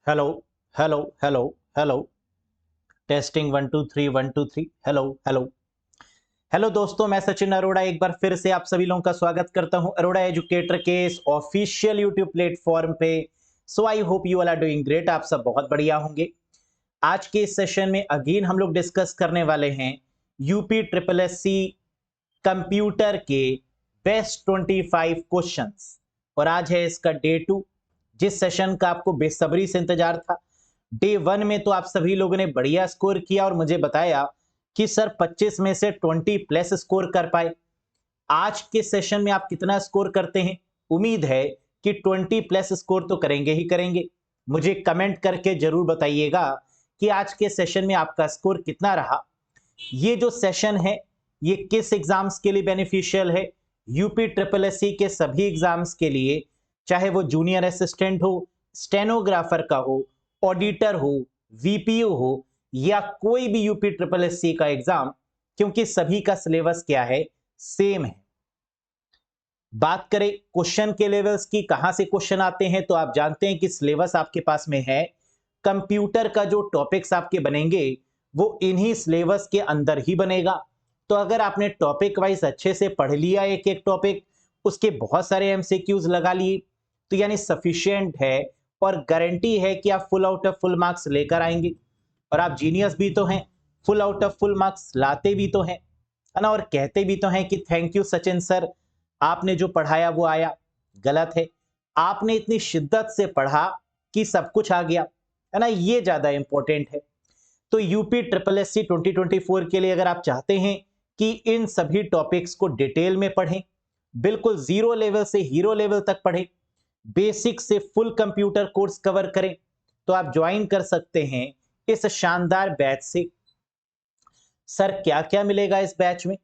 Hello hello hello hello. Testing 1 2 3 1 2 3। Hello hello hello दोस्तों, मैं सचिन अरोड़ा एक बार फिर से आप सभी लोगों का स्वागत करता हूं अरोड़ा एजुकेटर के इस ऑफिशियल यूट्यूब प्लेटफॉर्म पे। So I hope you all are doing great. आप सब बहुत बढ़िया होंगे। आज के इस सेशन में अगेन हम लोग डिस्कस करने वाले हैं UP triple S C computer के बेस्ट 25 क्वेश्चंस। और आज है इसका डे 2, जिस सेशन का आपको बेसब्री से इंतजार था। डे 1 में तो आप सभी लोगों ने बढ़िया स्कोर किया और मुझे बताया कि सर 25 में से 20 प्लस स्कोर कर पाए। आज के सेशन में आप कितना स्कोर करते हैं? उम्मीद है कि 20 प्लस स्कोर तो करेंगे ही करेंगे। मुझे कमेंट करके जरूर बताइएगा कि आज के सेशन में आपका स्कोर कितना रहा। ये जो सेशन है ये किस एग्जाम्स के लिए बेनिफिशियल है? यूपी ट्रिपल एस सी के सभी एग्जाम्स के लिए, चाहे वो जूनियर असिस्टेंट हो, स्टेनोग्राफर का हो, ऑडिटर हो, वीपीओ हो या कोई भी यूपी ट्रिपल एस सी का एग्जाम, क्योंकि सभी का सिलेबस क्या है? सेम है। बात करें क्वेश्चन के लेवल्स की, कहां से क्वेश्चन आते हैं, तो आप जानते हैं कि सिलेबस आपके पास में है। कंप्यूटर का जो टॉपिक्स आपके बनेंगे वो इन्हीं सिलेबस के अंदर ही बनेगा। तो अगर आपने टॉपिक वाइज अच्छे से पढ़ लिया एक एक टॉपिक, उसके बहुत सारे एमसीक्यूज लगा लिए, तो यानी सफिशिएंट है और गारंटी है कि आप full out of full marks लेकर आएंगे। और आप जीनियस भी तो हैं, full out of full marks लाते भी तो हैं, है ना, और कहते भी तो हैं कि थैंक यू सचिन सर, आपने जो पढ़ाया वो आया। गलत है। आपने इतनी शिद्दत से पढ़ा कि सब कुछ आ गया, है ना, ये ज्यादा इंपॉर्टेंट है। तो यूपी ट्रिपल एस सी 2024 के लिए अगर आप चाहते हैं कि इन सभी टॉपिक्स को डिटेल में पढ़ें, बिल्कुल जीरो लेवल से हीरो लेवल तक पढ़ें, बेसिक से फुल कंप्यूटर कोर्स कवर करें, तो आप ज्वाइन कर सकते हैं इस शानदार बैच से। सर क्या क्या मिलेगा इस बैच में?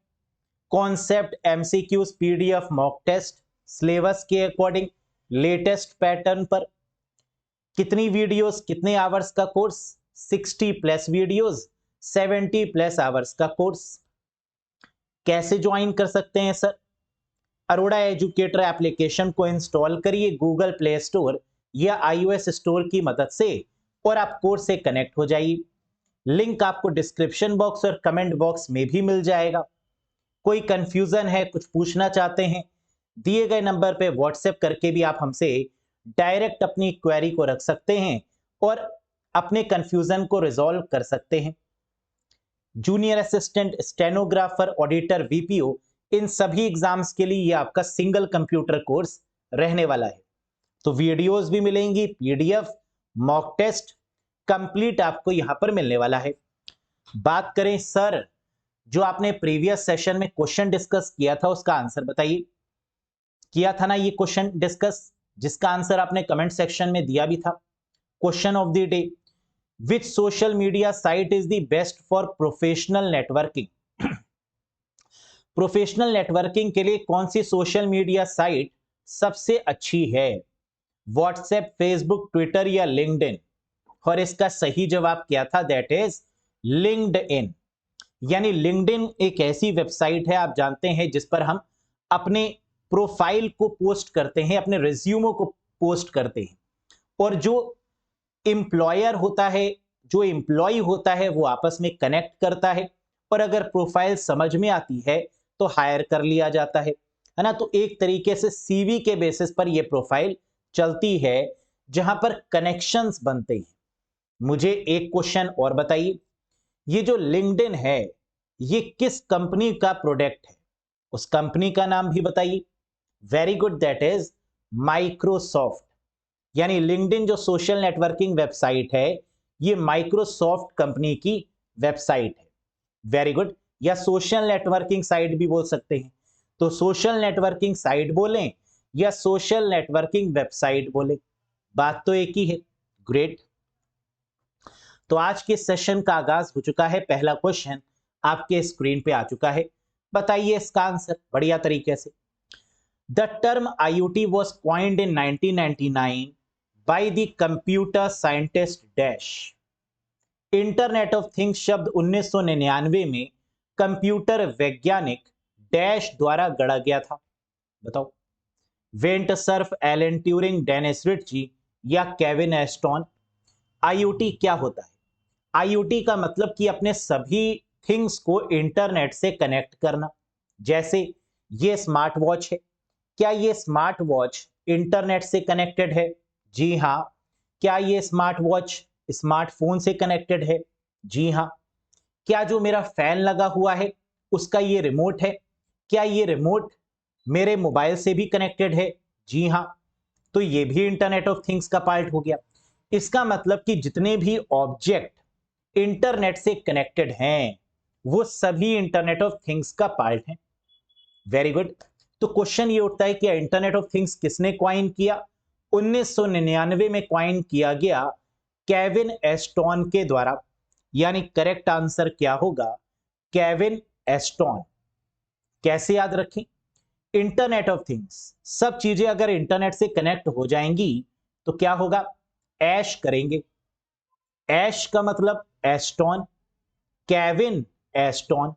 Concept, MCQs, PDF, mock test, syllabus के अकॉर्डिंग, लेटेस्ट पैटर्न पर। कितनी वीडियोस, कितने आवर्स का course? 60 plus videos, 70 plus hours का कोर्स। कैसे ज्वाइन कर सकते हैं सर? अरोड़ा एजुकेटर एप्लीकेशन को इंस्टॉल करिए गूगल प्ले स्टोर या आईओएस स्टोर की मदद से और आप कोर्स से कनेक्ट हो जाइए। लिंक आपको डिस्क्रिप्शन बॉक्स और कमेंट बॉक्स में भी मिल जाएगा। कोई कंफ्यूजन है, कुछ पूछना चाहते हैं, दिए गए नंबर पे व्हाट्सएप करके भी आप हमसे डायरेक्ट अपनी क्वेरी को रख सकते हैं और अपने कंफ्यूजन को रिजॉल्व कर सकते हैं। Junior assistant, stenographer, auditor, VPO, इन सभी एग्जाम्स के लिए ये आपका सिंगल कंप्यूटर कोर्स रहने वाला है। तो वीडियोस भी मिलेंगी, पीडीएफ, मॉक टेस्ट कंप्लीट आपको यहां पर मिलने वाला है। बात करें सर, जो आपने प्रीवियस सेशन में क्वेश्चन डिस्कस किया था उसका आंसर बताइए। किया था ना ये क्वेश्चन डिस्कस, जिसका आंसर आपने कमेंट सेक्शन में दिया भी था। Question of the day, which social media site is the best for professional networking? Professional networking के लिए कौन सी सोशल मीडिया साइट सबसे अच्छी है? व्हाट्सएप, फेसबुक, ट्विटर या लिंक्डइन? और इसका सही जवाब क्या था? That is LinkedIn. यानी लिंक्डइन एक ऐसी वेबसाइट है, आप जानते हैं, जिस पर हम अपने प्रोफाइल को पोस्ट करते हैं, अपने रिज्यूमो को पोस्ट करते हैं, और जो एम्प्लॉयर होता है, जो एम्प्लॉय होता है, वो आपस में कनेक्ट करता है और अगर प्रोफाइल समझ में आती है तो हायर कर लिया जाता है ना। तो एक तरीके से सीवी के बेसिस पर यह प्रोफाइल चलती है, जहां पर कनेक्शंस बनते हैं। मुझे एक क्वेश्चन और बताइए, ये जो लिंक्डइन है ये किस कंपनी का प्रोडक्ट है? उस कंपनी का नाम भी बताइए। Very good, that is Microsoft. यानी लिंक्डइन जो सोशल नेटवर्किंग वेबसाइट है ये माइक्रोसॉफ्ट कंपनी की वेबसाइट है। वेरी गुड, या सोशल नेटवर्किंग साइट भी बोल सकते हैं। तो सोशल नेटवर्किंग साइट बोलें या सोशल नेटवर्किंग वेबसाइट बोलें, बात तो एक ही है। ग्रेट। तो आज के सेशन का आगाज हो चुका है। पहला क्वेश्चन आपके स्क्रीन पे आ चुका है, बताइए इसका आंसर बढ़िया तरीके से। The term IoT was coined in 1999 by the computer scientist dash. Internet of things शब्द 1999 में कंप्यूटर वैज्ञानिक डैश द्वारा गढ़ा गया था, बताओ। Vint Cerf, Alan Turing, Dennis Ritchie या केविन एस्टोन? आईओटी क्या होता है? आईओटी का मतलब कि अपने सभी थिंग्स को इंटरनेट से कनेक्ट करना। जैसे ये स्मार्ट वॉच है, क्या ये स्मार्ट वॉच इंटरनेट से कनेक्टेड है? जी हाँ। क्या ये स्मार्ट वॉच स्मार्टफोन से कनेक्टेड है? जी हाँ। क्या जो मेरा फैन लगा हुआ है उसका ये रिमोट है, क्या ये रिमोट मेरे मोबाइल से भी कनेक्टेड है? जी हाँ। तो ये भी इंटरनेट ऑफ थिंग्स का पार्ट हो गया। इसका मतलब कि जितने भी ऑब्जेक्ट इंटरनेट से कनेक्टेड हैं वो सभी इंटरनेट ऑफ थिंग्स का पार्ट हैं। Very good. तो क्वेश्चन ये उठता है कि इंटरनेट ऑफ थिंग्स किसने क्वाइन किया? 1999 में क्वाइन किया गया केविन एस्टॉन के द्वारा। यानी करेक्ट आंसर क्या होगा? Kevin Ashton. कैसे याद रखें? इंटरनेट ऑफ थिंग्स, सब चीजें अगर इंटरनेट से कनेक्ट हो जाएंगी तो क्या होगा? ऐश करेंगे। ऐश का मतलब एस्टॉन, केविन एस्टॉन।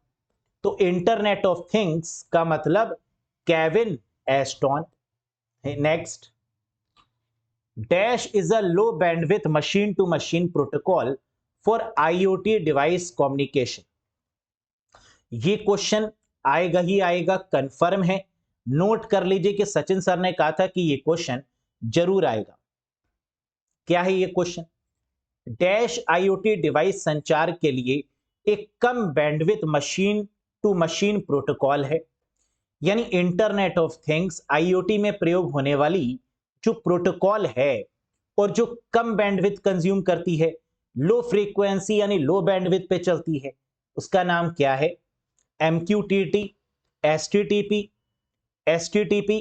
तो इंटरनेट ऑफ थिंग्स का मतलब Kevin Ashton. Next, dash is a low bandwidth machine to machine protocol for IoT device communication. ये क्वेश्चन आएगा ही आएगा, कंफर्म है। नोट कर लीजिए कि सचिन सर ने कहा था कि ये क्वेश्चन जरूर आएगा। क्या है ये क्वेश्चन? डैश आईओटी डिवाइस संचार के लिए एक कम bandwidth machine to machine protocol है। यानी इंटरनेट ऑफ थिंग्स आईओटी में प्रयोग होने वाली जो प्रोटोकॉल है और जो कम बैंडविथ कंज्यूम करती है, लो फ्रीक्वेंसी यानी लो बैंडविथ पे चलती है, उसका नाम क्या है? MQTT, HTTP, STTP,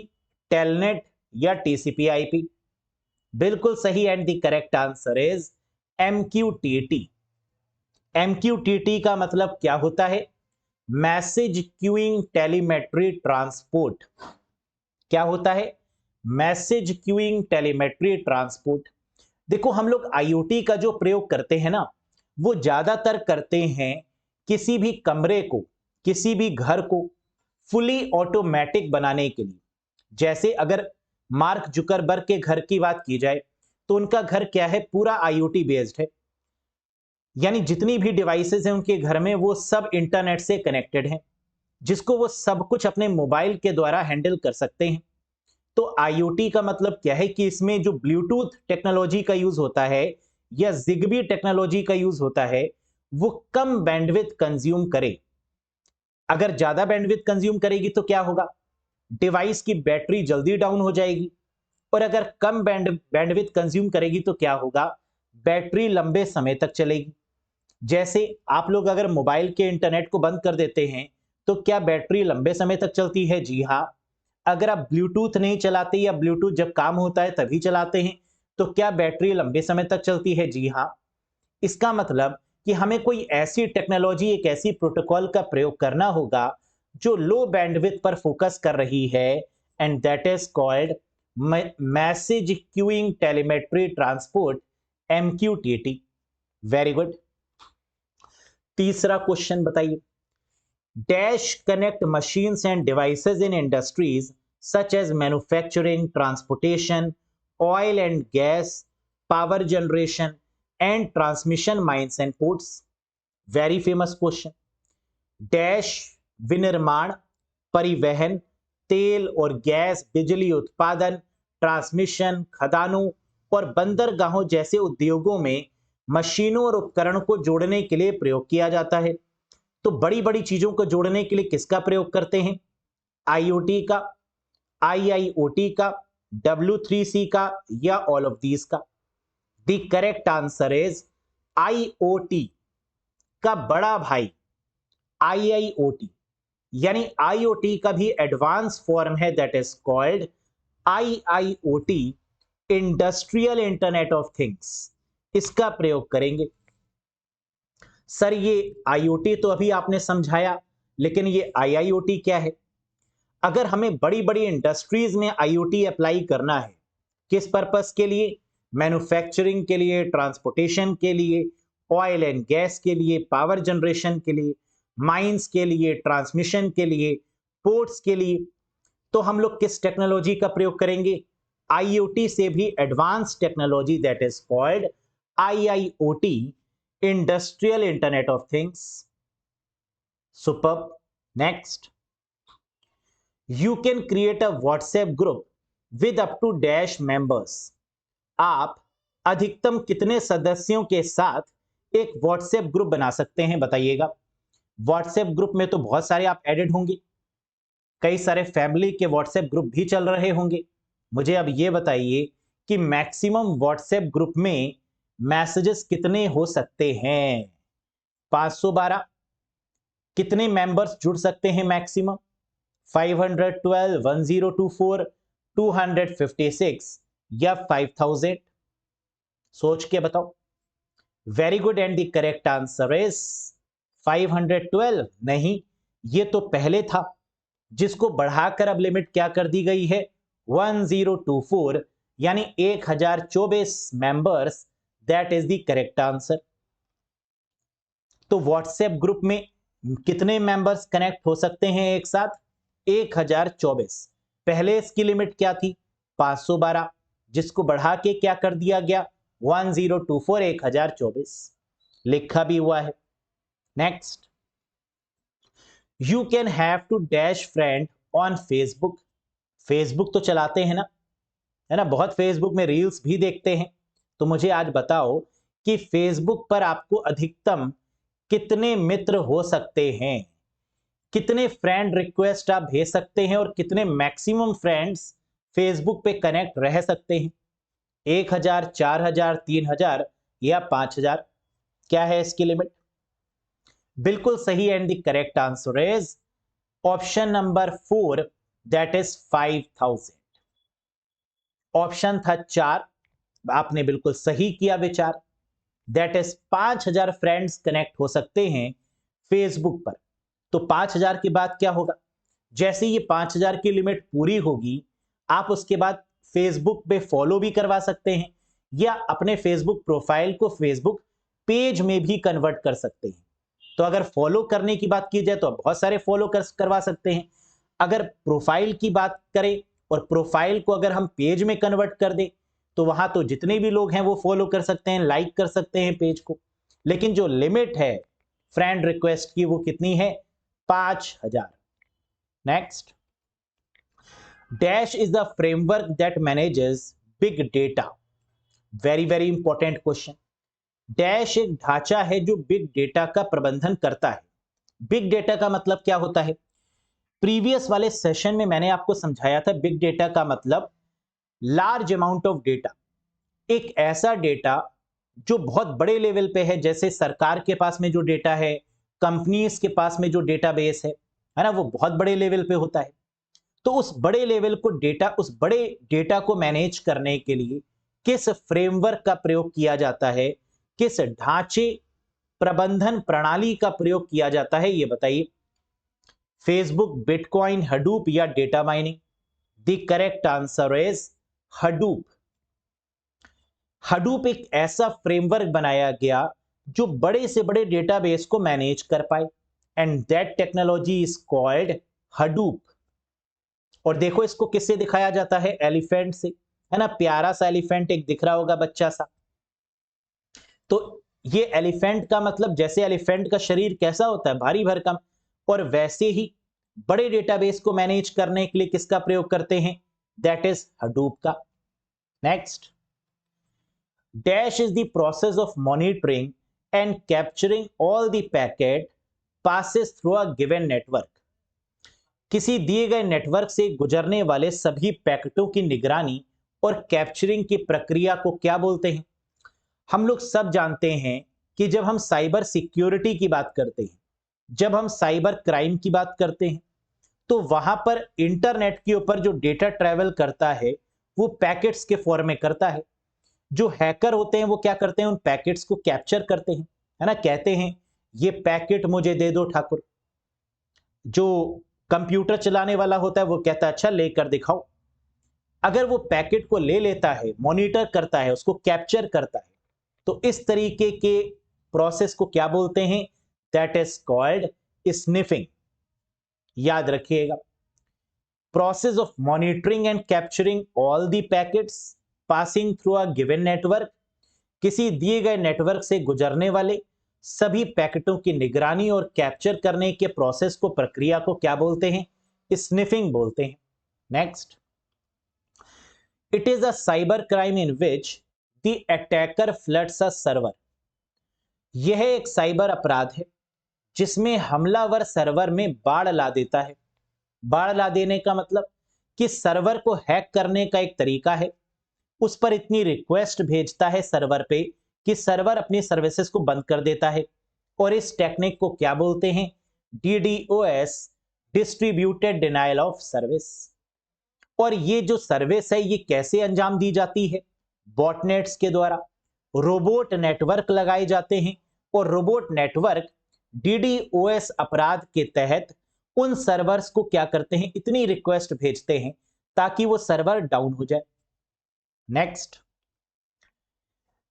टेलनेट या TCP/IP? बिल्कुल सही and the correct answer is MQTT। MQTT का मतलब क्या होता है? Message queuing telemetry transport. क्या होता है? Message queuing telemetry transport. देखो, हम लोग आईओटी का जो प्रयोग करते हैं ना, वो ज्यादातर करते हैं किसी भी कमरे को, किसी भी घर को फुली ऑटोमेटिक बनाने के लिए। जैसे अगर मार्क जुकरबर्ग के घर की बात की जाए तो उनका घर क्या है? पूरा आईओटी बेस्ड है। यानी जितनी भी डिवाइसेस हैं उनके घर में वो सब इंटरनेट से कनेक्टेड हैं, जिसको वो सब कुछ अपने मोबाइल के द्वारा हैंडल कर सकते हैं। तो आईओटी का मतलब क्या है कि इसमें जो ब्लूटूथ टेक्नोलॉजी का यूज होता है या जिगबी टेक्नोलॉजी का यूज होता है वो कम बैंडविड्थ कंज्यूम करे। अगर ज्यादा बैंडविड्थ कंज्यूम करेगी तो क्या होगा? डिवाइस की बैटरी जल्दी डाउन हो जाएगी। और अगर कम बैंडविड्थ कंज्यूम करेगी तो क्या होगा? बैटरी लंबे समय तक चलेगी। जैसे आप लोग अगर मोबाइल के इंटरनेट को बंद कर देते हैं तो क्या बैटरी लंबे समय तक चलती है? जी हाँ। अगर आप ब्लूटूथ नहीं चलाते या ब्लूटूथ जब काम होता है तभी चलाते हैं तो क्या बैटरी लंबे समय तक चलती है? जी हाँ। इसका मतलब कि हमें कोई ऐसी टेक्नोलॉजी, एक ऐसी प्रोटोकॉल का प्रयोग करना होगा जो लो बैंडविड्थ पर फोकस कर रही है, and that is called message queuing telemetry transport, MQTT। Very good. तीसरा क्वेश्चन बताइए। Dash connect machines and devices in industries such as manufacturing, transportation, oil and gas, power generation and transmission mines and ports. Very famous question. Dash विनिर्माण, परिवहन, तेल और gas, बिजली उत्पादन, transmission, खदानों और बंदरगाहों जैसे उद्योगों में मशीनों और उपकरणों को जोड़ने के लिए प्रयोग किया जाता है। तो बड़ी बड़ी चीजों को जोड़ने के लिए किसका प्रयोग करते हैं? आईओटी का, IIoT का, W3C का या ऑल ऑफ दीज का? The correct answer is IoT का बड़ा भाई IIoT। यानी IoT का भी एडवांस फॉर्म है, that is called IIoT, industrial internet of things. इसका प्रयोग करेंगे। सर ये IoT तो अभी आपने समझाया, लेकिन ये IIoT क्या है? अगर हमें बड़ी बड़ी इंडस्ट्रीज में IoT अप्लाई करना है, किस पर्पस के लिए? मैन्युफैक्चरिंग के लिए, ट्रांसपोर्टेशन के लिए, ऑयल एंड गैस के लिए, पावर जनरेशन के लिए, माइंस के लिए, ट्रांसमिशन के लिए, पोर्ट्स के लिए। तो हम लोग किस टेक्नोलॉजी का प्रयोग करेंगे? IoT से भी advance technology, that is called IIoT, Industrial Internet of Things. Superb. Next, you can create a WhatsApp group with up to dash members. आप अधिकतम कितने सदस्यों के साथ एक व्हाट्सएप ग्रुप बना सकते हैं, बताइएगा। व्हाट्सएप ग्रुप में तो बहुत सारे आप एडेड होंगे, कई सारे फैमिली के व्हाट्सएप ग्रुप भी चल रहे होंगे। मुझे अब ये बताइए कि मैक्सिमम व्हाट्सएप ग्रुप में मैसेजेस कितने हो सकते हैं? 512। कितने मेंबर्स जुड़ सकते हैं मैक्सिमम? 512, 1024, 256 या 5000? सोच के बताओ। Very good, and the correct answer is 512। नहीं, ये तो पहले था, जिसको बढ़ाकर अब लिमिट क्या कर दी गई है? 1024, यानी 1024 members. That is the correct answer. तो व्हाट्सएप ग्रुप में कितने मेंबर्स कनेक्ट हो सकते हैं एक साथ? 1024। पहले इसकी लिमिट क्या थी? 512, जिसको बढ़ा के क्या कर दिया गया? 1024, 1024। लिखा भी हुआ है। Next, you can have to dash friend on Facebook. Facebook तो चलाते हैं ना, है ना, बहुत फेसबुक में रील्स भी देखते हैं। तो मुझे आज बताओ कि फेसबुक पर आपको अधिकतम कितने मित्र हो सकते हैं? कितने फ्रेंड रिक्वेस्ट आप भेज सकते हैं और कितने मैक्सिमम फ्रेंड्स फेसबुक पे कनेक्ट रह सकते हैं? 1000, 4000, 3000 या 5000? क्या है इसकी लिमिट? बिल्कुल सही, and the correct answer is option number 4, that is 5000। Option था 4, आपने बिल्कुल सही किया विचार। दैट इज 5000 फ्रेंड्स कनेक्ट हो सकते हैं फेसबुक पर। तो 5000 के बाद क्या होगा? जैसे ये 5000 की लिमिट पूरी होगी, आप उसके बाद फेसबुक पे फॉलो भी करवा सकते हैं या अपने फेसबुक प्रोफाइल को फेसबुक पेज में भी कन्वर्ट कर सकते हैं। तो अगर फॉलो करने की बात की जाए तो बहुत सारे फॉलो करवा सकते हैं। अगर प्रोफाइल की बात करें और प्रोफाइल को अगर हम पेज में कन्वर्ट कर दें तो वहां तो जितने भी लोग हैं वो फॉलो कर सकते हैं, लाइक कर सकते हैं पेज को। लेकिन जो लिमिट है फ्रेंड रिक्वेस्ट की वो कितनी है? 5000। Next, dash is the framework that manages big data. Very very important question. Dash एक ढांचा है जो बिग डेटा का प्रबंधन करता है। बिग डेटा का मतलब क्या होता है? प्रीवियस वाले सेशन में मैंने आपको समझाया था, बिग डेटा का मतलब लार्ज अमाउंट ऑफ डेटा। एक ऐसा डेटा जो बहुत बड़े लेवल पे है, जैसे सरकार के पास में जो डेटा है, कंपनीज के पास में जो डेटाबेस है ना, वो बहुत बड़े लेवल पे होता है। तो उस बड़े लेवल को डेटा, उस बड़े डेटा को मैनेज करने के लिए किस फ्रेमवर्क का प्रयोग किया जाता है, किस ढांचे प्रबंधन प्रणाली का प्रयोग किया जाता है, ये बताइए। फेसबुक, बिटकॉइन, हडूप या data mining? The correct answer is Hadoop. Hadoop एक ऐसा फ्रेमवर्क बनाया गया जो बड़े से बड़े डेटाबेस को मैनेज कर पाए, and that technology is called Hadoop. और देखो इसको किससे दिखाया जाता है? एलिफेंट से, है ना, प्यारा सा एलिफेंट एक दिख रहा होगा, बच्चा सा। तो ये एलिफेंट का मतलब, जैसे एलिफेंट का शरीर कैसा होता है? भारी भरकम। और वैसे ही बड़े डेटाबेस को मैनेज करने के लिए किसका प्रयोग करते हैं? दैट इज हडूप का। Next, dash is the process of monitoring and capturing all the packet passes through a given network. किसी दिए गए नेटवर्क से गुजरने वाले सभी पैकेटों की निगरानी और कैप्चरिंग की प्रक्रिया को क्या बोलते हैं? हम लोग सब जानते हैं कि जब हम साइबर सिक्योरिटी की बात करते हैं, जब हम साइबर क्राइम की बात करते हैं, तो वहां पर इंटरनेट के ऊपर जो डेटा ट्रैवल करता है वो पैकेट्स के फॉर्म में करता है। जो हैकर होते हैं वो क्या करते हैं? उन पैकेट्स को कैप्चर करते हैं, है ना, कहते हैं ये पैकेट मुझे दे दो ठाकुर। जो कंप्यूटर चलाने वाला होता है वो कहता है अच्छा लेकर दिखाओ। अगर वो पैकेट को ले लेता है, मॉनिटर करता है, उसको कैप्चर करता है, तो इस तरीके के प्रोसेस को क्या बोलते हैं? That is called sniffing. याद रखिएगा, process of monitoring and capturing all the packets passing through a given network किसी दिए गए नेटवर्क से गुजरने वाले सभी पैकेटों की निगरानी और कैप्चर करने के प्रोसेस को, प्रक्रिया को क्या बोलते हैं? स्निफिंग बोलते हैं। Next, it is a cyber crime in which the attacker floods a server. यह एक साइबर अपराध है जिसमें हमलावर सर्वर में बाढ़ ला देता है। बाढ़ ला देने का मतलब कि सर्वर को हैक करने का एक तरीका है, उस पर इतनी रिक्वेस्ट भेजता है सर्वर पे कि सर्वर अपनी सर्विसेज को बंद कर देता है, और इस टेक्निक को क्या बोलते हैं? DDoS, distributed denial of service. और ये जो सर्विस है ये कैसे अंजाम दी जाती है? बॉटनेट्स के द्वारा। रोबोट नेटवर्क लगाए जाते हैं और रोबोट नेटवर्क DDoS अपराध के तहत उन सर्वर्स को क्या करते हैं? इतनी रिक्वेस्ट भेजते हैं ताकि वो सर्वर डाउन हो जाए। Next,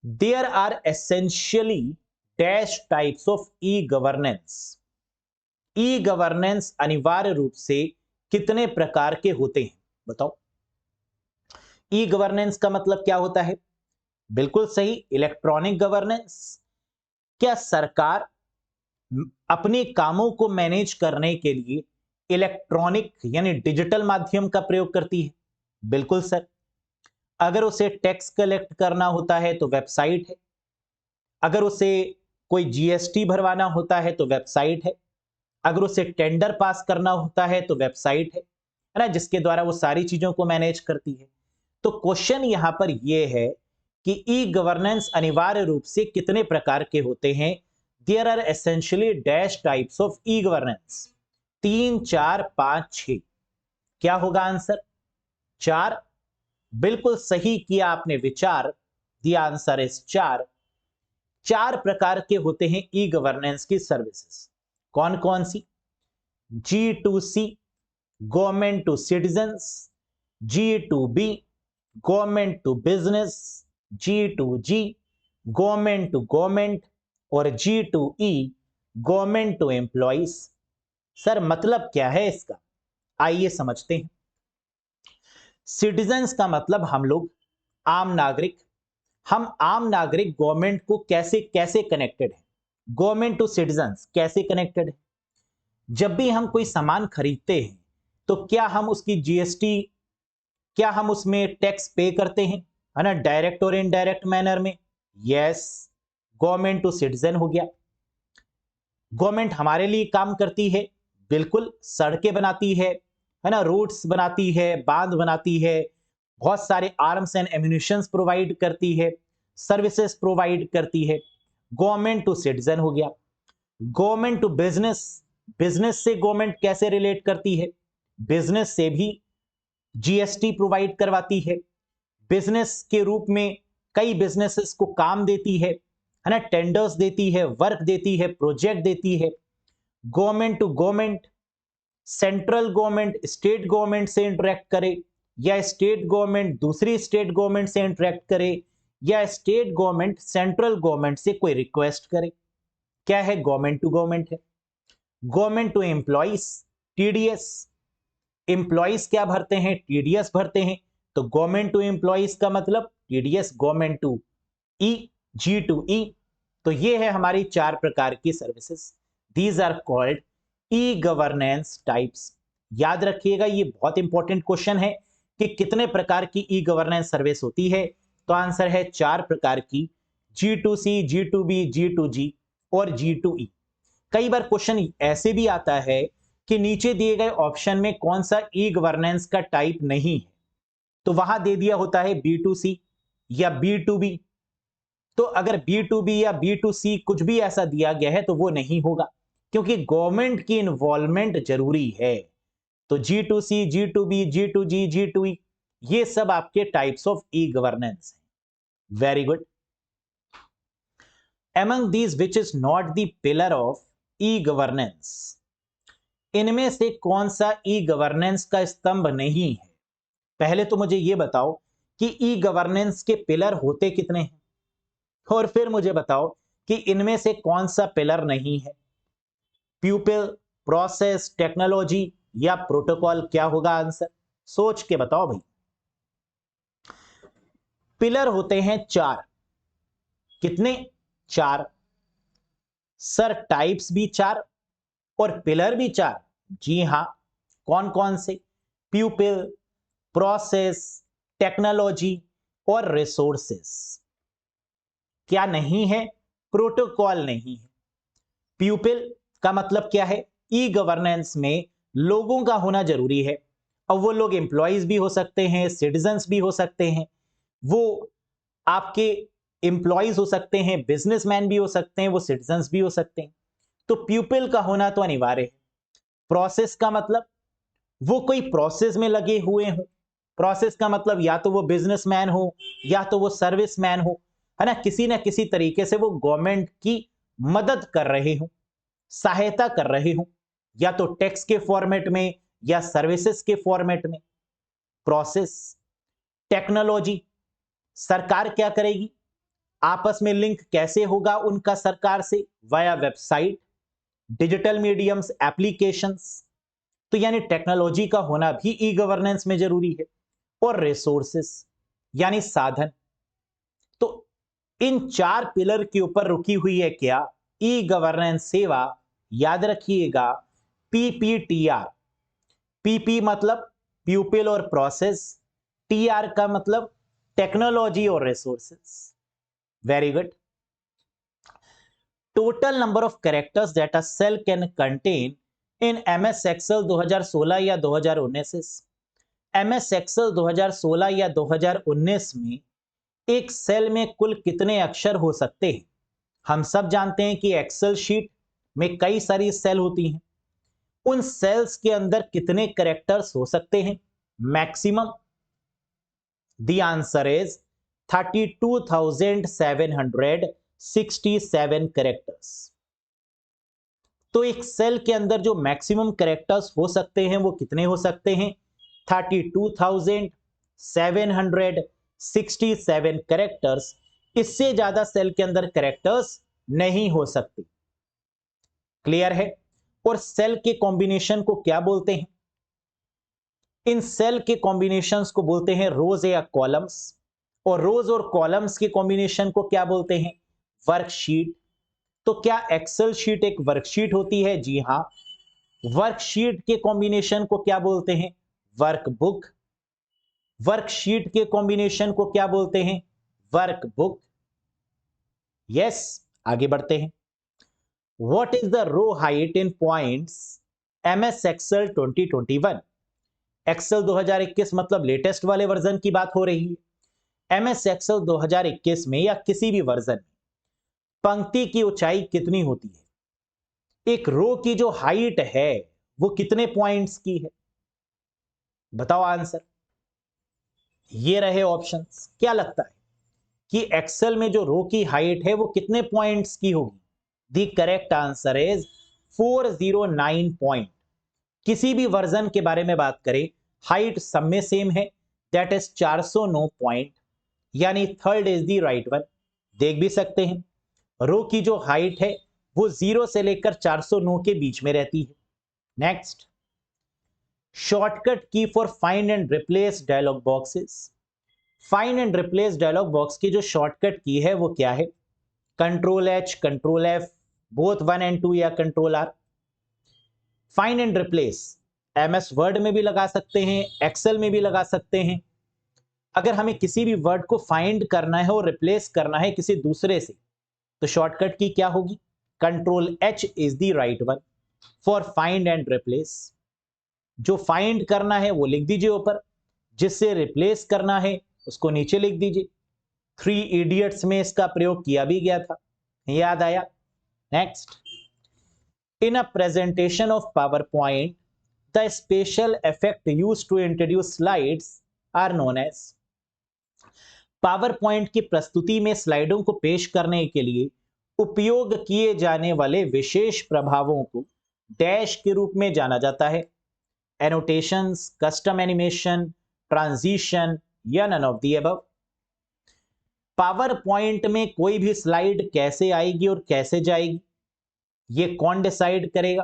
there are essentially dash types of e governance. E governance अनिवार्य रूप से कितने प्रकार के होते हैं? बताओ। ई गवर्नेंस का मतलब क्या होता है? बिल्कुल सही, इलेक्ट्रॉनिक गवर्नेंस। क्या सरकार अपने कामों को मैनेज करने के लिए इलेक्ट्रॉनिक यानी डिजिटल माध्यम का प्रयोग करती है? बिल्कुल सर। अगर उसे टैक्स कलेक्ट करना होता है तो वेबसाइट है, अगर उसे कोई जीएसटी भरवाना होता है तो वेबसाइट है, अगर उसे टेंडर पास करना होता है तो वेबसाइट है ना, जिसके द्वारा वो सारी चीजों को मैनेज करती है। तो क्वेश्चन यहां पर यह है कि ई गवर्नेंस अनिवार्य रूप से कितने प्रकार के होते हैं? There are essentially dash types of e governance. 3, 4, 5, 6। क्या होगा आंसर? 4। बिल्कुल सही किया आपने विचार। The answer is 4। 4 प्रकार के होते हैं ई गवर्नेंस की सर्विसेज। कौन कौन सी? G2C, government to citizens, G2B, government to business, G2G, government to government, और G2E, government to employees. Sir मतलब क्या है इसका? आइए समझते हैं। सिटीजन्स का मतलब हम लोग, आम नागरिक। हम आम नागरिक गवर्नमेंट को कैसे कैसे कनेक्टेड है? गवर्नमेंट टू सिटीजन्स कैसे कनेक्टेड है? जब भी हम कोई सामान खरीदते हैं तो क्या हम उसकी जीएसटी, क्या हम उसमें टैक्स पे करते हैं? है ना, डायरेक्ट और इनडायरेक्ट मैनर में। यस, गवर्नमेंट टू सिटीजन हो गया। गवर्नमेंट हमारे लिए काम करती है, बिल्कुल, सड़कें बनाती है ना, रोड्स बनाती है, बांध बनाती है, बहुत सारे आर्म्स एंड एम्यूनिशंस प्रोवाइड करती है, सर्विसेज प्रोवाइड करती है। गवर्नमेंट टू सिटीजन हो गया। गवर्नमेंट टू बिजनेस, बिजनेस से गवर्नमेंट कैसे रिलेट करती है? बिजनेस से भी जीएसटी प्रोवाइड करवाती है, बिजनेस के रूप में कई बिजनेसेस को काम देती है ना, टेंडर्स देती है, वर्क देती है, प्रोजेक्ट देती है। Government to government, central government state government से इंटरेक्ट करे, या स्टेट गवर्नमेंट दूसरी स्टेट गवर्नमेंट से इंटरेक्ट करे, या स्टेट गवर्नमेंट सेंट्रल गवर्नमेंट से कोई रिक्वेस्ट करे। क्या है? गवर्नमेंट टू गवर्नमेंट है। Government to employees, TDS. Employees क्या भरते हैं? टीडीएस भरते हैं। तो गवर्नमेंट टू एम्प्लॉइज का मतलब TDS. Government to E, G2E। तो ये है हमारी 4 प्रकार की services. These are called e governance types. याद रखिएगा, ये बहुत इंपॉर्टेंट क्वेश्चन है कि कितने प्रकार की ई गवर्नेंस सर्विस होती है। तो आंसर है 4 प्रकार की, G2C, G2B, G2G और G2E। कई बार क्वेश्चन ऐसे भी आता है कि नीचे दिए गए ऑप्शन में कौन सा ई गवर्नेंस का टाइप नहीं है, तो वहां दे दिया होता है B2C या B2B। तो अगर B2B या B2C कुछ भी ऐसा दिया गया है तो वो नहीं होगा, क्योंकि गवर्नमेंट की इन्वॉल्वमेंट जरूरी है। तो G2C, G2B, G2G, G2E, ये सब आपके टाइप्स ऑफ ई गवर्नेंस हैं। Very good. Among these which is not the pillar of e-governance, इनमें से कौन सा ई गवर्नेंस का स्तंभ नहीं है? पहले तो मुझे यह बताओ कि ई गवर्नेंस के पिलर होते कितने हैं, और फिर मुझे बताओ कि इनमें से कौन सा पिलर नहीं है। पीपल, प्रोसेस, टेक्नोलॉजी या प्रोटोकॉल? क्या होगा आंसर? सोच के बताओ भाई। पिलर होते हैं 4। कितने? 4। सर टाइप्स भी 4 और पिलर भी 4? जी हां। कौन कौन से? प्यूपिल, प्रोसेस, टेक्नोलॉजी और रिसोर्सेस। क्या नहीं है? प्रोटोकॉल नहीं है। प्यूपिल का मतलब क्या है? ई गवर्नेंस में लोगों का होना जरूरी है। अब वो लोग एम्प्लॉयज भी हो सकते हैं, सिटीजन्स भी हो सकते हैं, वो आपके एम्प्लॉयज हो सकते हैं, बिजनेसमैन भी हो सकते हैं, वो सिटीजन्स भी हो सकते हैं। तो प्यूपिल का होना तो अनिवार्य है। प्रोसेस का मतलब वो कोई प्रोसेस में लगे हुए हो। प्रोसेस का मतलब या तो वो बिजनेसमैन हो या तो वो सर्विसमैन हो, है ना किसी तरीके से वो गवर्नमेंट की मदद कर रहे हो, सहायता कर रहे हो, या तो टैक्स के फॉर्मेट में या सर्विसेज के फॉर्मेट में। प्रोसेस। टेक्नोलॉजी, सरकार क्या करेगी, आपस में लिंक कैसे होगा उनका सरकार से? Via website, digital mediums, applications. तो यानी टेक्नोलॉजी का होना भी ई गवर्नेंस में जरूरी है। और रिसोर्सेस यानी साधन। तो इन 4 पिलर के ऊपर रुकी हुई है क्या? ई गवर्नेंस सेवा। याद रखिएगा, पीपीटीआर। पीपी मतलब प्यूपिल और प्रोसेस, टीआर का मतलब टेक्नोलॉजी और resources. Very good. Total number of characters that a cell can contain in MS Excel 2016 या 2019। एमएस एक्सेल 2016 या 2019 में एक सेल में कुल कितने अक्षर हो सकते हैं? हम सब जानते हैं कि एक्सेल शीट में कई सारी सेल होती हैं। उन सेल्स के अंदर कितने कैरेक्टर्स हो सकते हैं maximum? The answer is 32,767 characters. तो एक सेल के अंदर जो मैक्सिमम कैरेक्टर्स हो सकते हैं वो कितने हो सकते हैं? 32,767 कैरेक्टर्स। इससे ज्यादा सेल के अंदर कैरेक्टर्स नहीं हो सकते। क्लियर है? और सेल के कॉम्बिनेशन को क्या बोलते हैं? इन सेल के कॉम्बिनेशंस को बोलते हैं रोज या कॉलम्स। और रोज और कॉलम्स के कॉम्बिनेशन को क्या बोलते हैं? वर्कशीट। तो क्या एक्सेल शीट एक वर्कशीट होती है? जी हां। वर्कशीट के कॉम्बिनेशन को क्या बोलते हैं? वर्कबुक। वर्कशीट के कॉम्बिनेशन को क्या बोलते हैं? वर्कबुक। यस। आगे बढ़ते हैं। What is the row height in points MS Excel 2021? Excel 2021 मतलब लेटेस्ट वाले वर्जन की बात हो रही है। एमएस एक्सेल 2021 में या किसी भी वर्जन में पंक्ति की ऊंचाई कितनी होती है? एक रो की जो हाइट है वो कितने पॉइंट्स की है? बताओ आंसर। ये रहे ऑप्शंस। क्या लगता है कि एक्सेल में जो रो की हाइट है वो कितने पॉइंट्स की होगी? The correct answer is 409 point. किसी भी वर्जन के बारे में बात करें, हाइट सब में सेम है, दैट इज 409 पॉइंट, यानी third is the right one. देख भी सकते हैं, रो की जो हाइट है वो 0 से लेकर 409 के बीच में रहती है। Next, shortcut key for find and replace dialog boxes. Find and replace dialog box की जो शॉर्टकट की है वो क्या है? Control H, control F, both 1 and 2 या control R. Find and replace MS Word में भी लगा सकते हैं, एक्सेल में भी लगा सकते हैं। अगर हमें किसी भी वर्ड को फाइंड करना है और रिप्लेस करना है किसी दूसरे से, तो शॉर्टकट की क्या होगी? Control H is the right one for find and replace. जो फाइंड करना है वो लिख दीजिए ऊपर, जिससे रिप्लेस करना है उसको नीचे लिख दीजिए। 3 इडियट्स में इसका प्रयोग किया भी गया था, याद आया? Next, in a presentation of PowerPoint the special effect used to introduce slides are known as. PowerPoint की प्रस्तुति में स्लाइडों को पेश करने के लिए उपयोग किए जाने वाले विशेष प्रभावों को डैश के रूप में जाना जाता है। एनोटेशंस, कस्टम एनिमेशन, ट्रांजिशन या none of the above. PowerPoint में कोई भी स्लाइड कैसे आएगी और कैसे जाएगी, ये कौन डिसाइड करेगा?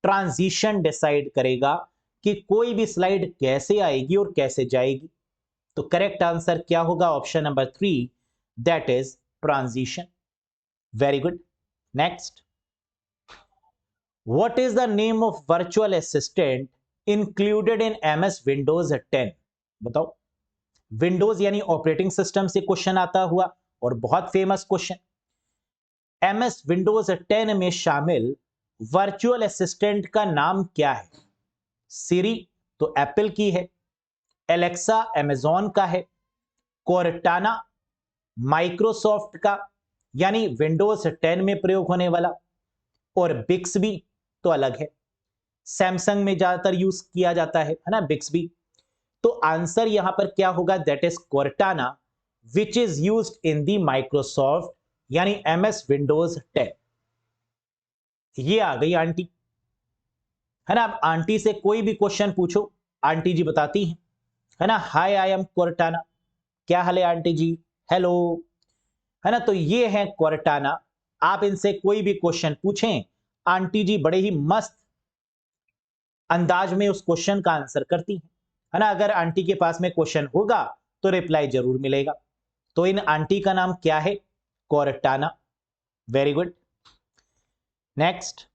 ट्रांजिशन डिसाइड करेगा कि कोई भी स्लाइड कैसे आएगी और कैसे जाएगी। तो करेक्ट आंसर क्या होगा? Option number 3, that is transition. Very good. Next, what is the name of virtual assistant included in MS Windows 10? बताओ। विंडोज यानी ऑपरेटिंग सिस्टम से क्वेश्चन आता हुआ और बहुत फेमस क्वेश्चन। एमएस विंडोज 10 में शामिल वर्चुअल असिस्टेंट का नाम क्या है? सिरी तो एप्पल की है, एलेक्सा अमेजॉन का है, कोर्टाना माइक्रोसॉफ्ट का यानी विंडोज 10 में प्रयोग होने वाला, और बिक्सबी तो अलग है, सैमसंग में ज्यादातर यूज किया जाता है ना बिक्सबी। तो आंसर यहां पर क्या होगा? That is Cortana which is used in the Microsoft यानी एमएस विंडोज 10। ये आ गई आंटी, है ना। अब आंटी से कोई भी क्वेश्चन पूछो, आंटी जी बताती हैं, है ना। हाय आई एम कोर्टाना, क्या हाल है आंटी जी? हेलो, है ना। तो ये है कोर्टाना। आप इनसे कोई भी क्वेश्चन पूछें, आंटी जी बड़े ही मस्त अंदाज में उस क्वेश्चन का आंसर करती हैं, है ना। अगर आंटी के पास में क्वेश्चन होगा तो रिप्लाई जरूर मिलेगा। तो इन आंटी का नाम क्या है? Cortana. Very good. Next,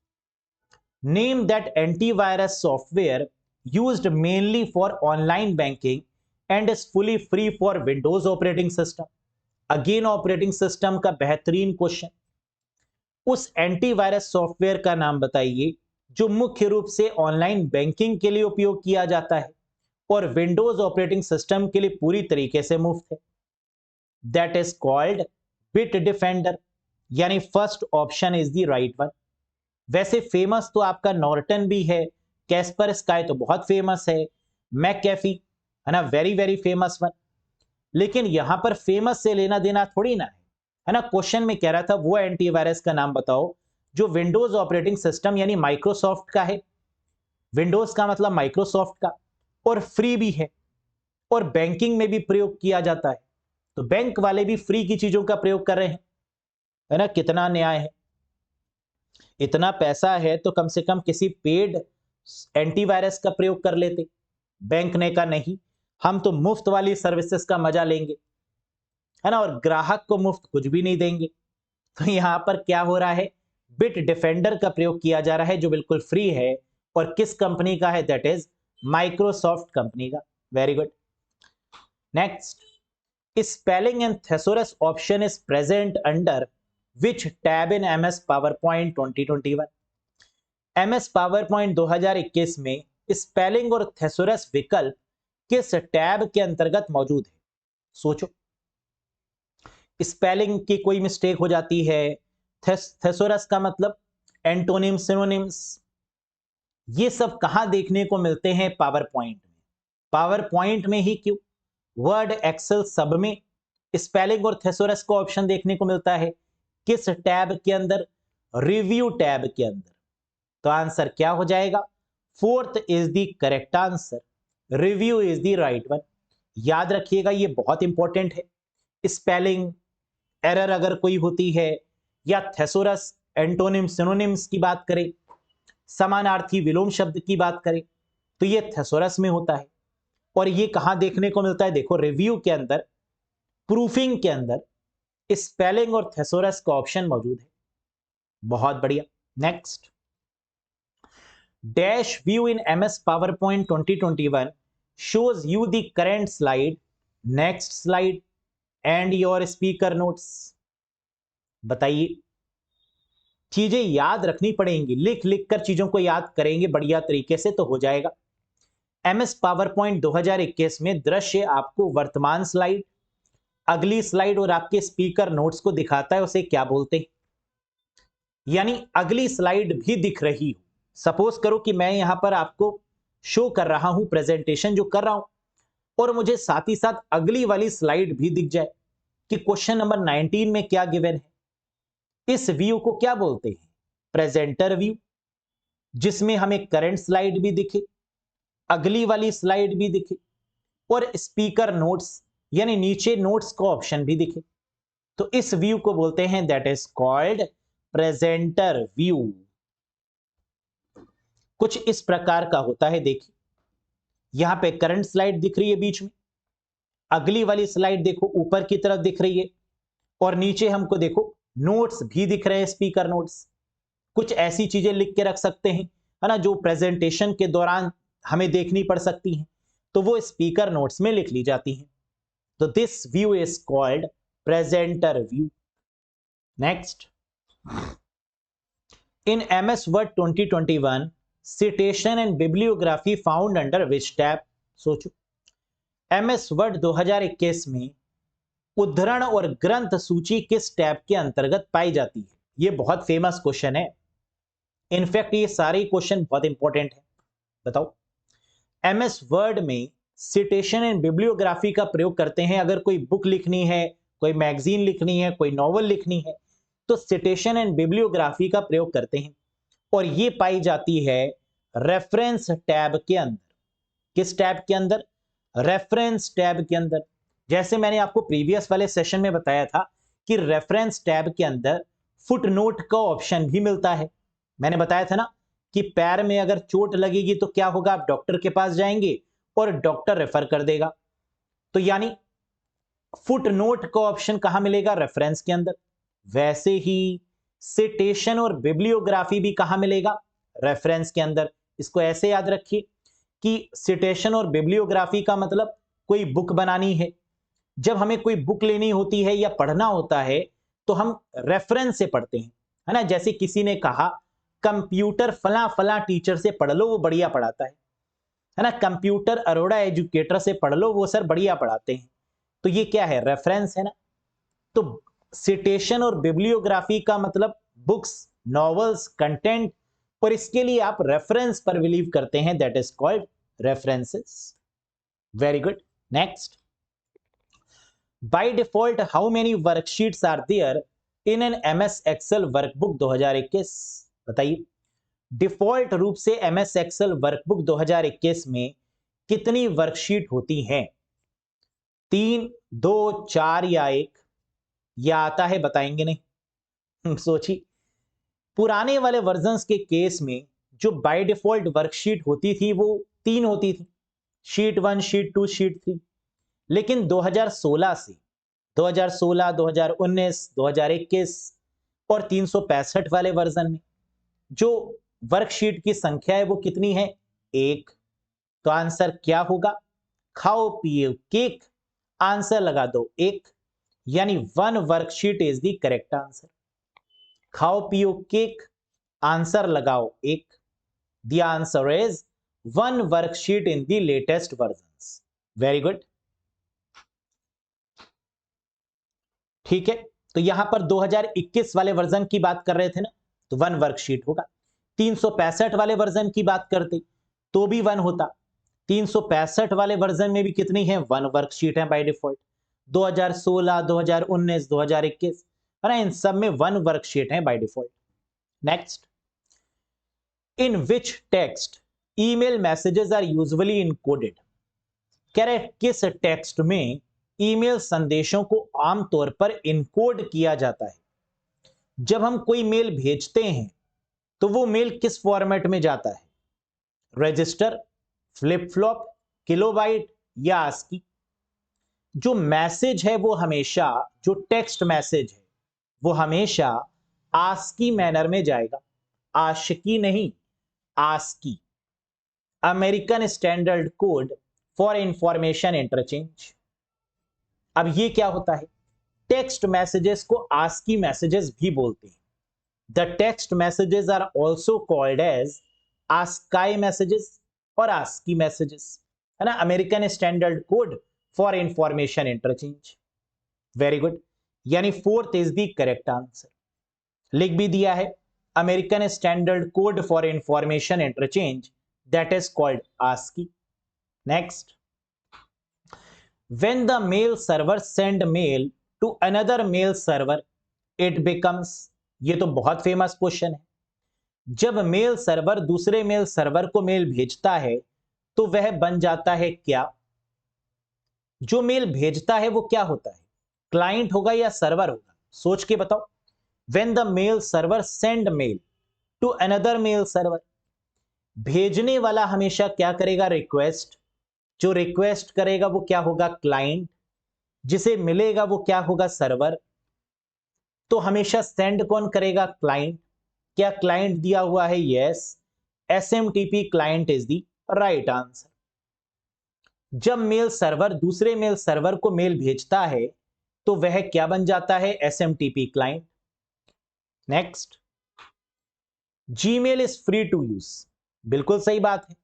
name that antivirus software used mainly for online banking and is fully free for Windows operating system. Again operating system का बेहतरीन क्वेश्चन। उस एंटीवायरस सॉफ्टवेयर का नाम बताइए जो मुख्य रूप से ऑनलाइन बैंकिंग के लिए उपयोग किया जाता है और विंडोज ऑपरेटिंग सिस्टम के लिए पूरी तरीके से मुफ्त है। That is called Bitdefender, यानी first option is the right one. वैसे फेमस तो आपका नॉर्टन भी है, कैस्पर स्काई तो बहुत फेमस है, मैककेफी, है ना, वेरी वेरी फेमस वन। लेकिन यहां पर फेमस से लेना देना थोड़ी ना है ना। क्वेश्चन में कह रहा था वो एंटीवायरस का नाम बताओ जो विंडोज ऑपरेटिंग सिस्टम यानी माइक्रोसॉफ्ट का है, विंडोज का मतलब माइक्रोसॉफ्ट का, और फ्री भी है और बैंकिंग में भी प्रयोग किया जाता है। तो बैंक वाले भी फ्री की चीजों का प्रयोग कर रहे हैं, है ना। कितना न्याय है। इतना पैसा है तो कम से कम किसी पेड एंटीवायरस का प्रयोग कर लेते। बैंक ने कहा नहीं, हम तो मुफ्त वाली सर्विसेज का मजा लेंगे, है ना, और ग्राहक को मुफ्त कुछ भी नहीं देंगे। तो यहां पर क्या हो रहा है? बिट डिफेंडर का प्रयोग किया जा रहा है जो बिल्कुल फ्री है और किस कंपनी का है? दैट इज माइक्रोसॉफ्ट कंपनी का। Very good. Next, spelling and thesaurus option is present under which tab in MS PowerPoint 2021? MS PowerPoint 2021 में स्पेलिंग और थेसोरस विकल्प किस टैब के अंतर्गत मौजूद है? सोचो। स्पेलिंग की कोई मिस्टेक हो जाती है, थेसोरस का मतलब एंटोनिम सिनोनिम्स, ये सब कहां देखने को मिलते हैं? पावर पॉइंट में। पावर पॉइंट में ही क्यों, वर्ड एक्सेल सब में स्पेलिंग और थेसोरस का ऑप्शन देखने को मिलता है। किस टैब के अंदर? रिव्यू टैब के अंदर। तो आंसर क्या हो जाएगा? Fourth is the correct answer, review is the right one. याद रखिएगा, ये बहुत इंपॉर्टेंट है। स्पेलिंग एरर अगर कोई होती है या थेसोरस एंटोनिम सिनोनिम्स की बात करें, समानार्थी विलोम शब्द की बात करें, तो ये थेसोरस में होता है। और ये कहां देखने को मिलता है? देखो, रिव्यू के अंदर, प्रूफिंग के अंदर स्पेलिंग और थेसोरस का ऑप्शन मौजूद है। बहुत बढ़िया। Next, dash view in MS PowerPoint 2021 shows you the current slide, next slide and your speaker notes। बताइए, चीजें याद रखनी पड़ेंगी, लिख लिख कर चीजों को याद करेंगे बढ़िया तरीके से तो हो जाएगा। एमएस पावर पॉइंट 2021 में दृश्य आपको वर्तमान स्लाइड, अगली स्लाइड और आपके स्पीकर नोट्स को दिखाता है, उसे क्या बोलते हैं? यानी अगली स्लाइड भी दिख रही हो। सपोज करो कि मैं यहां पर आपको शो कर रहा हूं, प्रेजेंटेशन जो कर रहा हूं, और मुझे साथ ही साथ अगली वाली स्लाइड भी दिख जाए कि क्वेश्चन नंबर 19 में क्या गिवन है। इस व्यू को क्या बोलते हैं? प्रेजेंटर व्यू, जिसमें हमें करंट स्लाइड भी दिखे, अगली वाली स्लाइड भी दिखे और स्पीकर नोट्स यानी नीचे नोट्स का ऑप्शन भी दिखे। तो इस व्यू को बोलते हैं that is called presenter view. कुछ इस प्रकार का होता है। देखिए, यहां पे करंट स्लाइड दिख रही है बीच में, अगली वाली स्लाइड देखो ऊपर की तरफ दिख रही है, और नीचे हमको देखो नोट्स भी दिख रहे हैं, स्पीकर नोट्स। कुछ ऐसी चीजें लिख के रख सकते हैं, है ना, जो प्रेजेंटेशन के दौरान हमें देखनी पड़ सकती हैं, तो वो स्पीकर नोट्स में लिख ली जाती हैं। तो this view is called presenter view. Next, in MS Word 2021 citation and bibliography found under which tab? सोचो, MS Word 2021 में उद्धरण और ग्रंथ सूची किस टैब के अंतर्गत पाई जाती है? ये बहुत फेमस क्वेश्चन है। इनफैक्ट ये सारे क्वेश्चन बहुत इंपॉर्टेंट है। बताओ, MS Word में सिटेशन एंड बिब्लियोग्राफी का प्रयोग करते हैं। अगर कोई बुक लिखनी है, कोई मैगजीन लिखनी है, कोई नॉवल लिखनी है, तो सिटेशन एंड बिब्लियोग्राफी का प्रयोग करते हैं, और ये पाई जाती है रेफरेंस टैब के अंदर। किस टैब के अंदर? रेफरेंस टैब के अंदर। जैसे मैंने आपको प्रीवियस वाले सेशन में बताया था कि रेफरेंस टैब के अंदर फुटनोट का ऑप्शन भी मिलता है। मैंने बताया था ना कि पैर में अगर चोट लगेगी तो क्या होगा, आप डॉक्टर के पास जाएंगे और डॉक्टर रेफर कर देगा। तो यानी फुटनोट का ऑप्शन कहां मिलेगा? रेफरेंस के अंदर। वैसे ही सिटेशन और बिब्लियोग्राफी भी कहां मिलेगा? रेफरेंस के अंदर। इसको ऐसे याद रखिए कि सिटेशन और बिब्लियोग्राफी का मतलब कोई बुक बनानी है, जब हमें कोई बुक लेनी होती है या पढ़ना होता है तो हम रेफरेंस से पढ़ते हैं, है ना। जैसे किसी ने कहा कंप्यूटर फला फला टीचर से पढ़ लो, वो बढ़िया पढ़ाता है ना। कंप्यूटर अरोड़ा एजुकेटर से पढ़ लो, वो सर बढ़िया पढ़ाते हैं। तो ये क्या है? रेफरेंस है ना। तो सिटेशन और बिब्लियोग्राफी का मतलब बुक्स, नॉवेल्स, कंटेंट, और इसके लिए आप रेफरेंस पर बिलीव करते हैं, that is called references. Very good. Next, by default how many worksheets are there in an MS Excel workbook 2021? बताइए, डिफॉल्ट रूप से MS Excel वर्कबुक 2021 में कितनी वर्कशीट होती हैं? 3, 2, 4 या 1? या आता है, बताएंगे नहीं? सोचिए, पुराने वाले वर्जन्स के केस में जो बाय डिफॉल्ट वर्कशीट होती थी वो 3 होती थी, शीट 1, शीट 2, शीट 3। लेकिन 2016 से 2016, 2019, 2021 और 365 वाले वर्जन में जो वर्कशीट की संख्या है वो कितनी है? 1। तो आंसर क्या होगा? खाओ पियो केक, आंसर लगा दो 1, यानी 1 worksheet is the correct answer. खाओ पियो केक, आंसर लगाओ 1। The answer is 1 worksheet in the latest versions. Very good. ठीक है, तो यहां पर 2021 वाले वर्जन की बात कर रहे थे ना, तो 1 वर्कशीट होगा। 365 वाले वर्जन की बात करते तो भी 1 होता। 365 वाले वर्जन में भी कितनी है? 1 वर्कशीट है बाय डिफॉल्ट। 2016, 2019, 2021, है ना, इन सब में 1 वर्कशीट है by default. Next, in which text email messages are usually encoded? कह रहे किस टेक्स्ट में ईमेल संदेशों को आमतौर पर इनकोड किया जाता है? जब हम कोई मेल भेजते हैं तो वो मेल किस फॉर्मेट में जाता है? रजिस्टर, फ्लिप फ्लॉप, किलोबाइट या आस्की? जो मैसेज है वो हमेशा, जो टेक्स्ट मैसेज है वो हमेशा आस्की मैनर में जाएगा, आशिकी नहीं, ASCII. American Standard Code for Information Interchange. अब ये क्या होता है? टेक्स्ट मैसेजेस को आस्की मैसेजेस भी बोलते हैं। The text messages are also called as ASCII messages और आस्की मैसेजेस, है ना। American Standard Code for Information Interchange. Very good, यानी 4th is the correct answer. लिख भी दिया है, American Standard Code for Information Interchange, that is called ASCII. Next, when the mail server send mail to another mail server it becomes? ये तो बहुत famous question है। जब मेल सर्वर दूसरे मेल सर्वर को मेल भेजता है तो वह बन जाता है क्या? जो मेल भेजता है वो क्या होता है? क्लाइंट होगा या सर्वर होगा? सोच के बताओ। when the mail server send mail to another mail server, भेजने वाला हमेशा क्या करेगा? रिक्वेस्ट। जो रिक्वेस्ट करेगा वो क्या होगा? क्लाइंट। जिसे मिलेगा वो क्या होगा? सर्वर। तो हमेशा सेंड कौन करेगा? क्लाइंट। क्या क्लाइंट दिया हुआ है? Yes, SMTP client is the right answer. जब मेल सर्वर दूसरे मेल सर्वर को मेल भेजता है तो वह क्या बन जाता है? SMTP client. Next, Gmail is free to use. बिल्कुल सही बात है।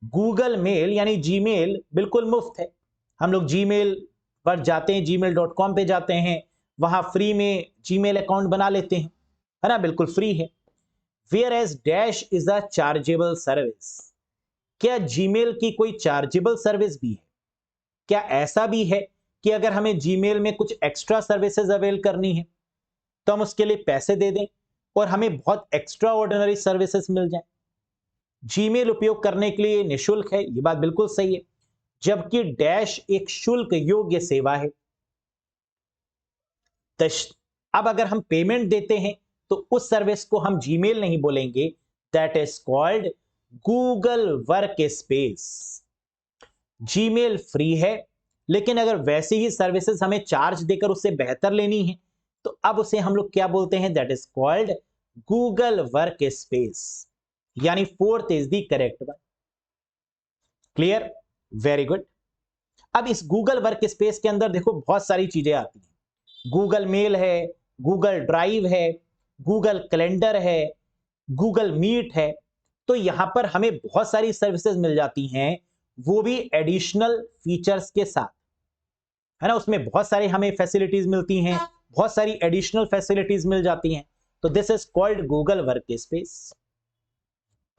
गूगल मेल यानी जीमेल बिल्कुल मुफ्त है। हम लोग जीमेल पर जाते हैं, gmail.com पे जाते हैं, वहां फ्री में जीमेल अकाउंट बना लेते हैं, है ना, बिल्कुल फ्री है। Whereas dash is a chargeable service. क्या जीमेल की कोई चार्जेबल सर्विस भी है? क्या ऐसा भी है कि अगर हमें जीमेल में कुछ एक्स्ट्रा सर्विसेज अवेल करनी है तो हम उसके लिए पैसे दे दें और हमें बहुत एक्स्ट्रा ऑर्डिनरी सर्विसेज मिल जाए? जीमेल उपयोग करने के लिए निशुल्क है, यह बात बिल्कुल सही है, जबकि डैश एक शुल्क योग्य सेवा है। अब अगर हम पेमेंट देते हैं तो उस सर्विस को हम जीमेल नहीं बोलेंगे, that is called Google work space. Gmail free है, लेकिन अगर वैसी ही सर्विसेज हमें चार्ज देकर उससे बेहतर लेनी है तो अब उसे हम लोग क्या बोलते हैं? That is called Google Workspace, यानी fourth is the correct one. Clear? Very good. अब इस गूगल वर्क स्पेस के अंदर देखो बहुत सारी चीजें आती हैं। गूगल मेल है, गूगल ड्राइव है, गूगल कैलेंडर है, गूगल मीट है। तो यहां पर हमें बहुत सारी सर्विसेज मिल जाती हैं, वो भी एडिशनल फीचर्स के साथ, है ना। उसमें बहुत सारी हमें फैसिलिटीज मिलती हैं, बहुत सारी एडिशनल फैसिलिटीज मिल जाती हैं। तो this is called Google workspace.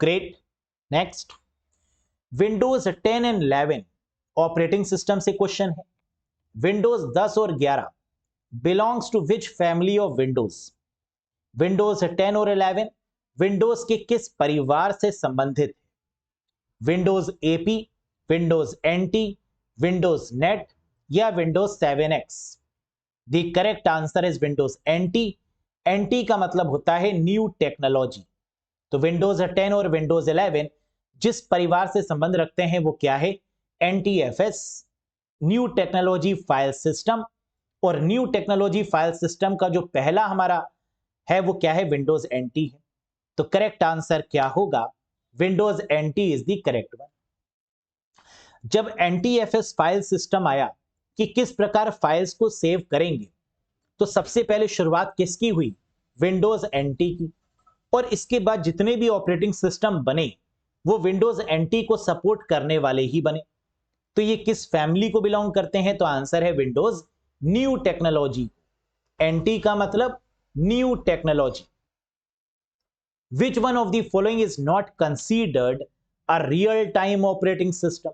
Great. Next, Windows 10 and 11 operating system से क्वेश्चन है। विंडोज 10 और 11 belongs to which family of Windows? Windows 10 और 11 विंडोज के किस परिवार से संबंधित है? विंडोज एपी, विंडोज एनटी, विंडोज नेट या Windows 7X? The correct answer is Windows NT. NT का मतलब होता है न्यू टेक्नोलॉजी। तो विंडोज 10 और विंडोज 11 जिस परिवार से संबंध रखते हैं वो क्या है? NTFS, new technology file system. और न्यू टेक्नोलॉजी फाइल सिस्टम का जो पहला हमारा है वो क्या है? विंडोज एनटी है। तो करेक्ट आंसर क्या होगा? Windows NT is the correct one. जब एनटीएफएस फाइल सिस्टम आया कि किस प्रकार फाइल्स को सेव करेंगे, तो सबसे पहले शुरुआत किसकी हुई? विंडोज एनटी की। और इसके बाद जितने भी ऑपरेटिंग सिस्टम बने वो विंडोज एनटी को सपोर्ट करने वाले ही बने। तो ये किस फैमिली को बिलोंग करते हैं? तो आंसर है विंडोज न्यू टेक्नोलॉजी। एनटी का मतलब new technology. Which one of the following is not considered a real time operating system?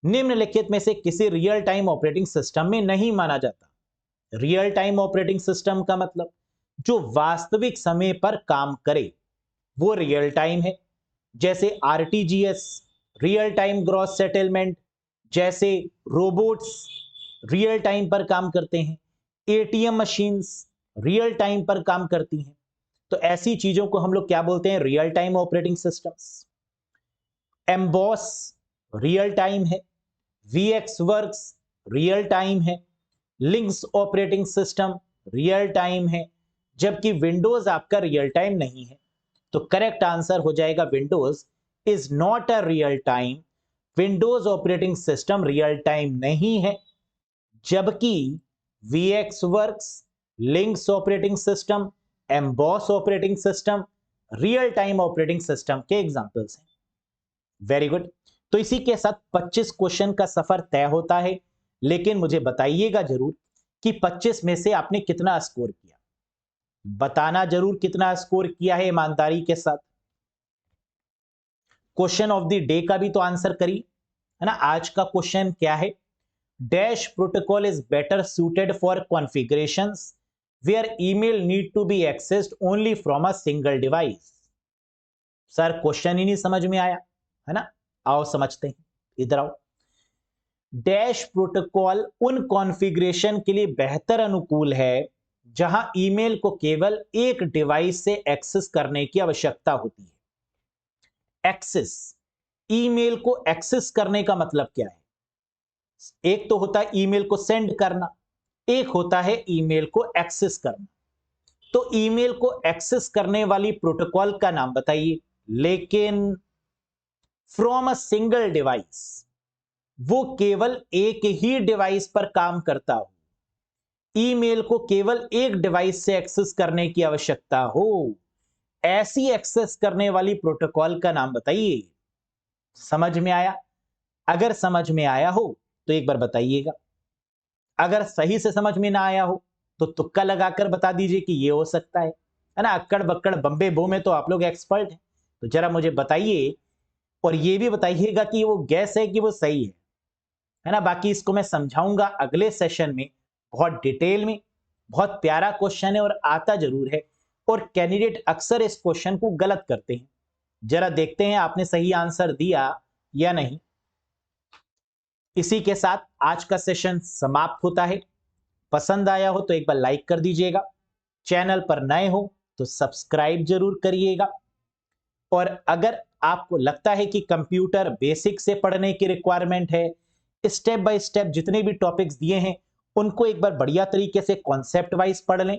निम्नलिखित में से किसी रियल टाइम ऑपरेटिंग सिस्टम में नहीं माना जाता। रियल टाइम ऑपरेटिंग सिस्टम का मतलब जो वास्तविक समय पर काम करे वो रियल टाइम है। जैसे RTGS, real time gross settlement, जैसे रोबोट्स रियल टाइम पर काम करते हैं, एटीएम मशीन्स रियल टाइम पर काम करती हैं। तो ऐसी चीजों को हम लोग क्या बोलते हैं? Real time operating systems. Emboss real time है, वीएक्स वर्क्स रियल टाइम है, links operating system real time है, जबकि विंडोज आपका रियल टाइम नहीं है। तो करेक्ट आंसर हो जाएगा Windows is not a real time. Windows operating system real time नहीं है, जबकि VX works, links operating system, emboss operating system real time operating system के एग्जांपल्स हैं। Very good. तो इसी के साथ 25 क्वेश्चन का सफर तय होता है, लेकिन मुझे बताइएगा जरूर कि 25 में से आपने कितना स्कोर किया। बताना जरूर कितना स्कोर किया है ईमानदारी के साथ। क्वेश्चन ऑफ द डे का भी तो आंसर करिए, है ना। आज का क्वेश्चन क्या है? Dash protocol is better suited for configurations where email need to be accessed only from a single device. Sir question ही नहीं समझ में आया, है ना। आओ समझते हैं, इधर आओ। डैश प्रोटोकॉल उन कॉन्फ़िगरेशन के लिए बेहतर अनुकूल है जहां ईमेल को केवल एक डिवाइस से एक्सेस करने की आवश्यकता होती है। एक्सेस, ईमेल को एक्सेस करने का मतलब क्या है? एक तो होता है ईमेल को सेंड करना, एक होता है ईमेल को एक्सेस करना। तो ईमेल को एक्सेस करने वाली प्रोटोकॉल का नाम बताइए, लेकिन फ्रॉम अ सिंगल डिवाइस, वो केवल एक ही डिवाइस पर काम करता हो, ईमेल को केवल एक डिवाइस से एक्सेस करने की आवश्यकता हो, ऐसी एक्सेस करने वाली प्रोटोकॉल का नाम बताइए। समझ में आया? अगर समझ में आया हो तो एक बार बताइएगा, अगर सही से समझ में ना आया हो तो तुक्का लगाकर बता दीजिए कि ये हो सकता है ना। अक्कड़ बक्कड़ बम्बे बो में तो आप लोग एक्सपर्ट हैं, तो जरा मुझे बताइए और ये भी बताइएगा कि वो गैस है कि वो सही है ना। बाकी इसको मैं समझाऊंगा अगले सेशन में बहुत डिटेल में। बहुत प्यारा क्वेश्चन है और आता जरूर है, और कैंडिडेट अक्सर इस क्वेश्चन को गलत करते हैं। जरा देखते हैं आपने सही आंसर दिया या नहीं। इसी के साथ आज का सेशन समाप्त होता है। पसंद आया हो तो एक बार लाइक कर दीजिएगा, चैनल पर नए हो तो सब्सक्राइब जरूर करिएगा, और अगर आपको लगता है कि कंप्यूटर बेसिक से पढ़ने की रिक्वायरमेंट है, स्टेप बाय स्टेप जितने भी टॉपिक्स दिए हैं उनको एक बार बढ़िया तरीके से कॉन्सेप्ट वाइज पढ़ लें,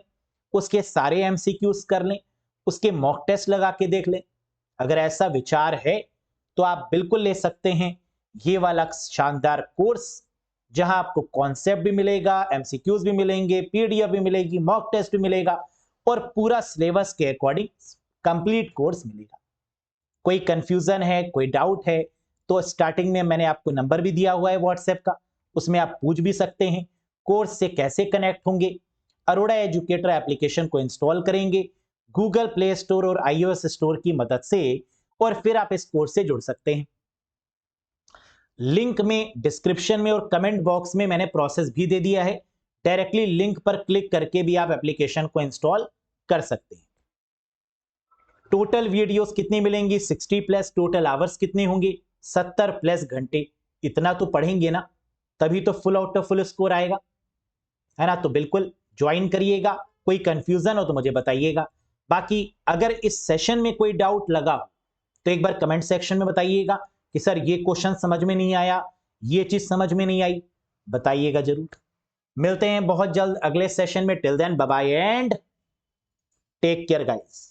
उसके सारे एमसीक्यूज कर लें, उसके मॉक टेस्ट लगा के देख लें, अगर ऐसा विचार है तो आप बिल्कुल ले सकते हैं ये वाला शानदार कोर्स, जहां आपको कॉन्सेप्ट भी मिलेगा, एमसीक्यूज भी मिलेंगे, पीडीएफ भी मिलेगी, मॉक टेस्ट भी मिलेगा, और पूरा सिलेबस के अकॉर्डिंग कंप्लीट कोर्स मिलेगा। कोई कंफ्यूजन है, कोई डाउट है, तो स्टार्टिंग में मैंने आपको नंबर भी दिया हुआ है व्हाट्सएप का, उसमें आप पूछ भी सकते हैं। कोर्स से कैसे कनेक्ट होंगे? अरोड़ा एजुकेटर एप्लीकेशन को इंस्टॉल करेंगे गूगल प्ले स्टोर और iOS स्टोर की मदद से, और फिर आप इस कोर्स से जुड़ सकते हैं। लिंक में, डिस्क्रिप्शन में और कमेंट बॉक्स में मैंने प्रोसेस भी दे दिया है, डायरेक्टली लिंक पर क्लिक करके भी आप एप्लीकेशन को इंस्टॉल कर सकते हैं। टोटल वीडियोस कितनी मिलेंगी? 60 प्लस। टोटल आवर्स कितने होंगे? 70 प्लस घंटे। इतना तो पढ़ेंगे ना, तभी तो full out of full score आएगा, है ना। तो बिल्कुल ज्वाइन करिएगा। कोई कंफ्यूजन हो तो मुझे बताइएगा। बाकी अगर इस सेशन में कोई डाउट लगा तो एक बार कमेंट सेक्शन में बताइएगा कि सर ये क्वेश्चन समझ में नहीं आया, ये चीज समझ में नहीं आई, बताइएगा जरूर। मिलते हैं बहुत जल्द अगले सेशन में। Till then bye bye and take care guys.